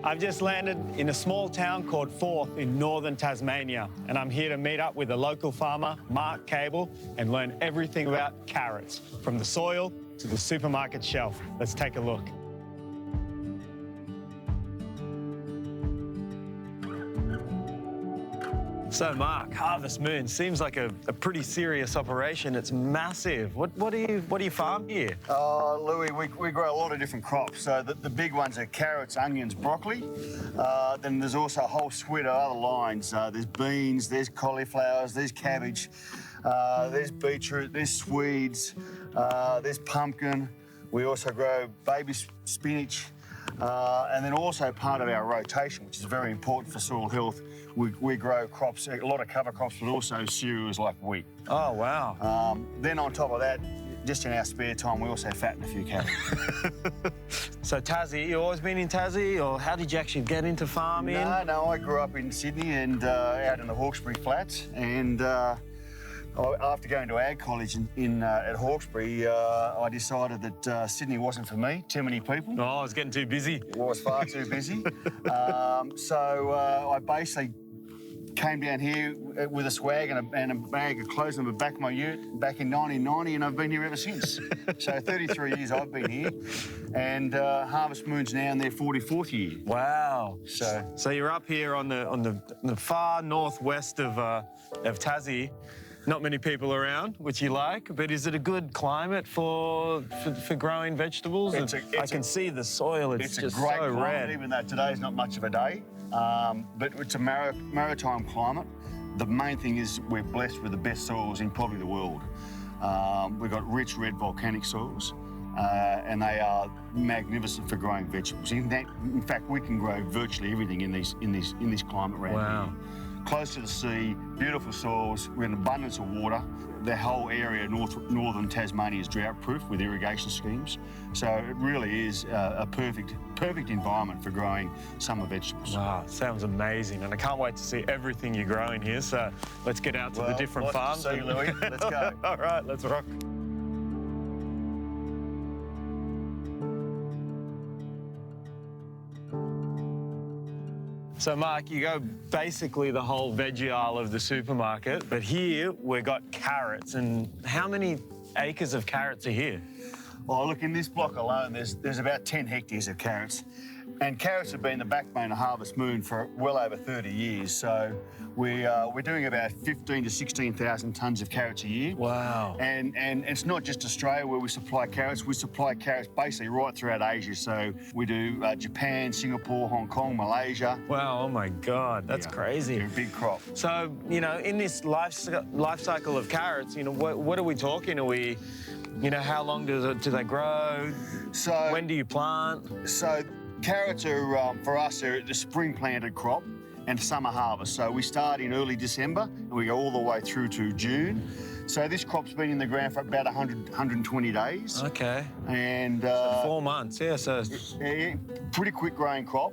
I've just landed in a small town called Forth in northern Tasmania, and I'm here to meet up with a local farmer, Mark Kable, and learn everything about carrots, from the soil to the supermarket shelf. Let's take a look. So Mark, Harvest Moon seems like a pretty serious operation. It's massive. What do you farm here? Louis, we grow a lot of different crops. So the big ones are carrots, onions, broccoli. Then there's also a whole suite of other lines. There's beans, there's cauliflowers, there's cabbage, there's beetroot, there's Swedes, there's pumpkin. We also grow baby spinach. And then also part of our rotation, which is very important for soil health, we grow crops, a lot of cover crops, but also cereals like wheat. Oh, wow. Then on top of that, just in our spare time, we also fatten a few cattle. So Tassie, you always been in Tassie, or how did you actually get into farming? No, I grew up in Sydney and out in the Hawkesbury Flats, and after going to ag college at Hawkesbury, I decided that Sydney wasn't for me. Too many people. Oh, I was getting too busy. It was far too busy. So I basically came down here with a swag and a bag of clothes in the back of my ute back in 1990, and I've been here ever since. So 33 years I've been here, and Harvest Moon's now in their 44th year. Wow. So you're up here on the far northwest of Tassie. Not many people around, which you like, but is it a good climate for growing vegetables? I can see the soil, it's just a great so climate, red. even though today's not much of a day. But it's a maritime climate. The main thing is we're blessed with the best soils in probably the world. We've got rich red volcanic soils, and they are magnificent for growing vegetables. In fact, we can grow virtually everything in this climate around here. Close to the sea, beautiful soils, with an abundance of water. The whole area, northern Tasmania, is drought-proof with irrigation schemes. So it really is a perfect environment for growing summer vegetables. Wow, sounds amazing, and I can't wait to see everything you're growing here. So let's get out to the different farms. To see, Louis. Let's go. All right, let's rock. So Mark, you go basically the whole veggie aisle of the supermarket, but here we've got carrots. And how many acres of carrots are here? Well, look, in this block alone, there's about 10 hectares of carrots. And carrots have been the backbone of Harvest Moon for well over 30 years. So we're doing about 15 to 16,000 tonnes of carrots a year. Wow. And it's not just Australia where we supply carrots. We supply carrots basically right throughout Asia. So we do Japan, Singapore, Hong Kong, Malaysia. Wow, oh my God, that's crazy. They're a big crop. So, in this life cycle of carrots, what are we talking? Are we, how long do they grow? So when do you plant? So carrots are, for us, they're the spring planted crop and summer harvest. So we start in early December and we go all the way through to June. So this crop's been in the ground for about 120 days. Okay. And so 4 months, yeah. So pretty quick growing crop.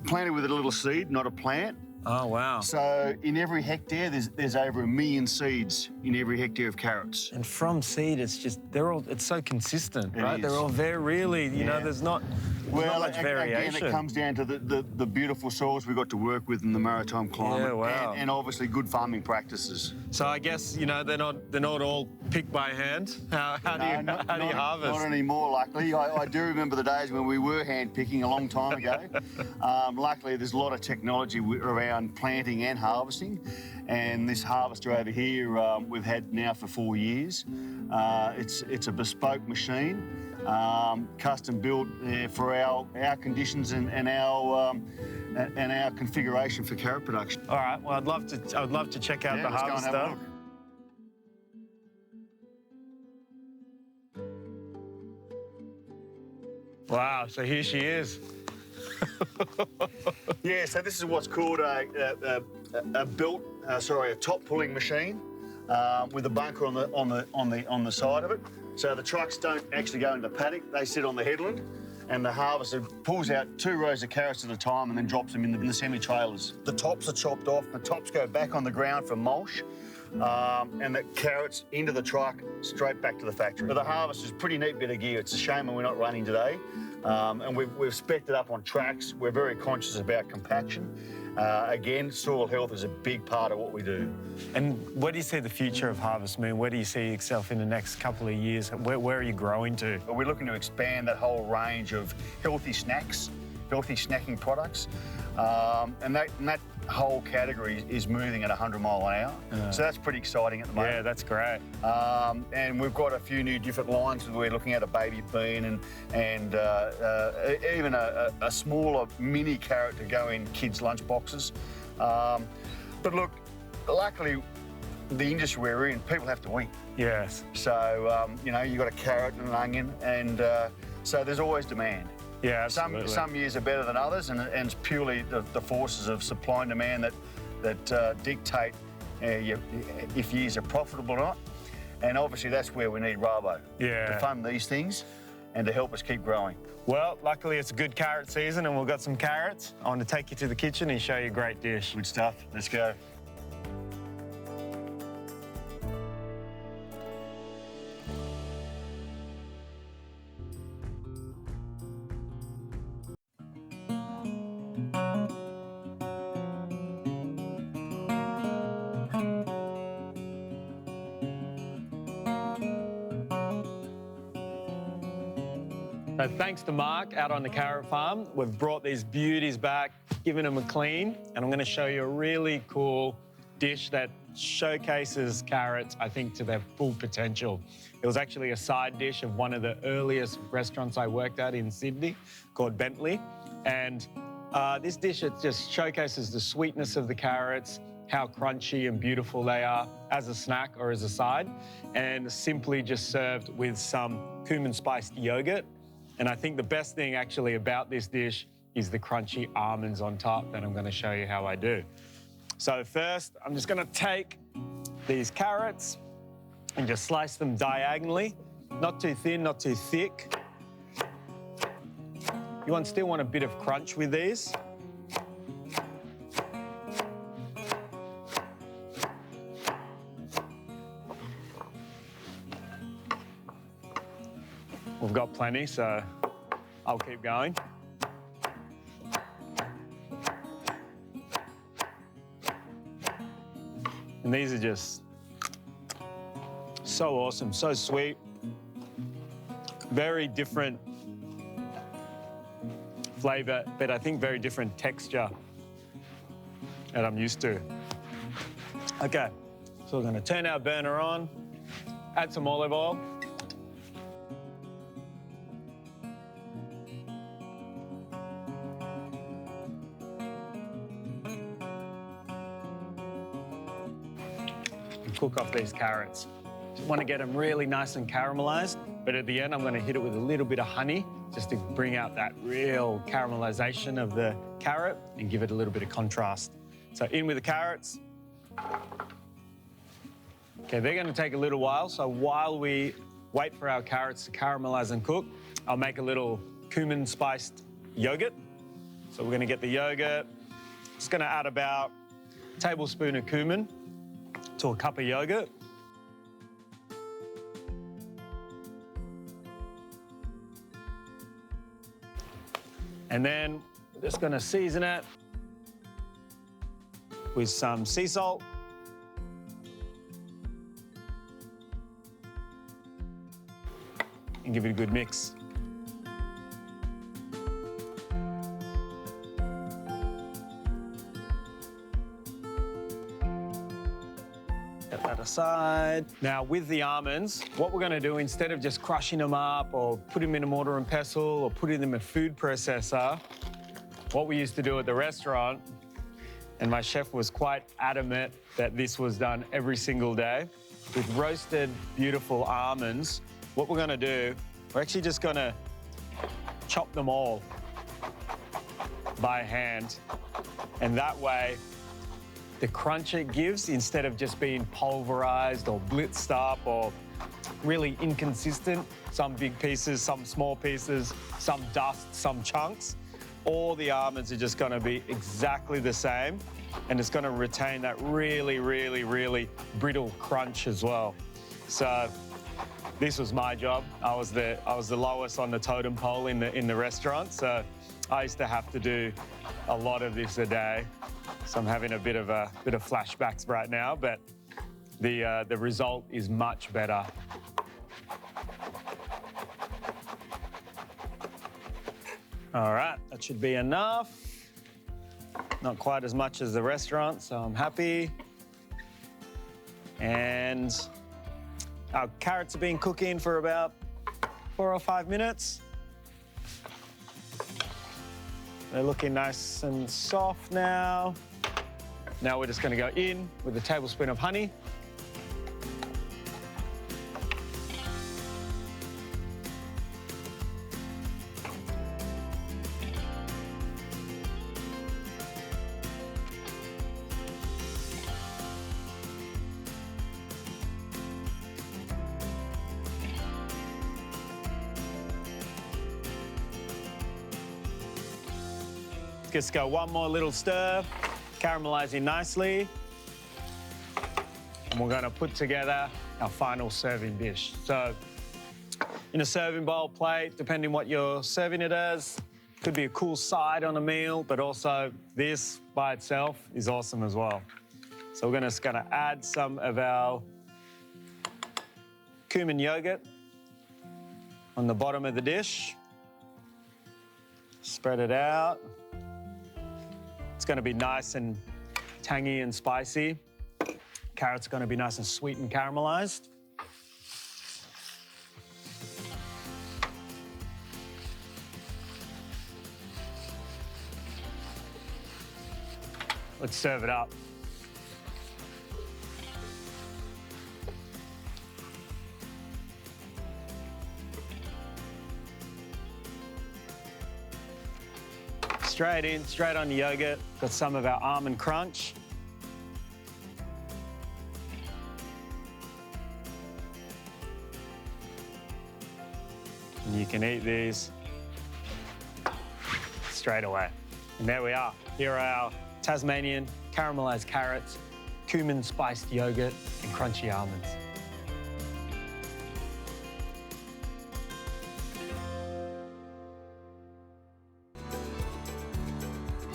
Planted with a little seed, not a plant. Oh, wow. So in every hectare, there's over 1 million seeds in every hectare of carrots. And from seed, it's so consistent, right? They're all very really, there's not much variation. Again, it comes down to the beautiful soils we've got to work with in the maritime climate. Yeah, wow. And obviously good farming practices. So I guess, they're not all picked by hand. How do you harvest? Not anymore, luckily. I do remember the days when we were hand picking a long time ago. Luckily, there's a lot of technology around planting and harvesting, and this harvester over here we've had now for 4 years. It's a bespoke machine, custom built for our conditions and our configuration for carrot production. All right. Well, I'd love to check out the harvester. Go and have a look. Wow. So here she is. Yeah, so this is what's called a top pulling machine with a bunker on the side of it. So the trucks don't actually go into the paddock; they sit on the headland, and the harvester pulls out 2 rows of carrots at a time and then drops them in the semi-trailers. The tops are chopped off, the tops go back on the ground for mulch, and the carrots into the truck, straight back to the factory. But the harvester's a pretty neat bit of gear. It's a shame that we're not running today, and we've spec'd it up on tracks. We're very conscious about compaction. Again, soil health is a big part of what we do. And where do you see the future of Harvest Moon? Where do you see yourself in the next couple of years? Where are you growing to? We're looking to expand that whole range of healthy snacks, healthy snacking products, and that whole category is moving at 100 mile an hour. So that's pretty exciting at the moment. Yeah, that's great. And we've got a few new different lines. We're looking at a baby bean and even a smaller mini carrot to go in kids' lunch boxes. But look, luckily, the industry we're in, people have to eat. Yes. So, you know, you've got a carrot and an onion, and so there's always demand. Yeah, absolutely. Some years are better than others, and it's purely the forces of supply and demand that dictate if years are profitable or not. And obviously that's where we need Rabo to fund these things and to help us keep growing. Well, luckily it's a good carrot season and we've got some carrots. I want to take you to the kitchen and show you a great dish. Good stuff. Let's go. So thanks to Mark out on the carrot farm, we've brought these beauties back, given them a clean, and I'm going to show you a really cool dish that showcases carrots, I think, to their full potential. It was actually a side dish of one of the earliest restaurants I worked at in Sydney called Bentley. And this dish, it just showcases the sweetness of the carrots, how crunchy and beautiful they are as a snack or as a side, and simply just served with some cumin spiced yogurt. And I think the best thing actually about this dish is the crunchy almonds on top, that I'm going to show you how I do. So first, I'm just going to take these carrots and just slice them diagonally, not too thin, not too thick. You still want a bit of crunch with these. We've got plenty, so I'll keep going. And these are just so awesome, so sweet. Very different flavour, but I think very different texture that I'm used to. Okay, so we're going to turn our burner on, add some olive oil. Cook off these carrots. Just want to get them really nice and caramelised, but at the end I'm going to hit it with a little bit of honey just to bring out that real caramelisation of the carrot and give it a little bit of contrast. So in with the carrots. Okay, they're going to take a little while, so while we wait for our carrots to caramelise and cook, I'll make a little cumin spiced yogurt. So we're going to get the yogurt. Just going to add about a tablespoon of cumin to a cup of yogurt. And then we're just going to season it with some sea salt. And give it a good mix. Set that aside. Now with the almonds, what we're going to do, instead of just crushing them up or putting them in a mortar and pestle or putting them in a food processor, what we used to do at the restaurant, and my chef was quite adamant that this was done every single day, with roasted beautiful almonds, what we're going to do, we're actually just going to chop them all by hand. And that way, the crunch it gives, instead of just being pulverized or blitzed up or really inconsistent, some big pieces, some small pieces, some dust, some chunks. All the almonds are just gonna be exactly the same, and it's gonna retain that really, really, really brittle crunch as well. So this was my job. I was the lowest on the totem pole in the restaurant, so I used to have to do a lot of this a day. So I'm having a bit of flashbacks right now, but the result is much better. All right, that should be enough. Not quite as much as the restaurant, so I'm happy. And our carrots have been cooking for about 4 or 5 minutes. They're looking nice and soft now. Now we're just gonna go in with a tablespoon of honey. Just go one more little stir, caramelizing nicely. And we're gonna put together our final serving dish. So in a serving bowl plate, depending what you're serving it as, could be a cool side on a meal, but also this by itself is awesome as well. So we're just gonna add some of our cumin yogurt on the bottom of the dish. Spread it out. It's gonna be nice and tangy and spicy. Carrots are gonna be nice and sweet and caramelized. Let's serve it up. Straight in, straight on the yogurt. Got some of our almond crunch. And you can eat these straight away. And there we are. Here are our Tasmanian caramelized carrots, cumin spiced yogurt, and crunchy almonds.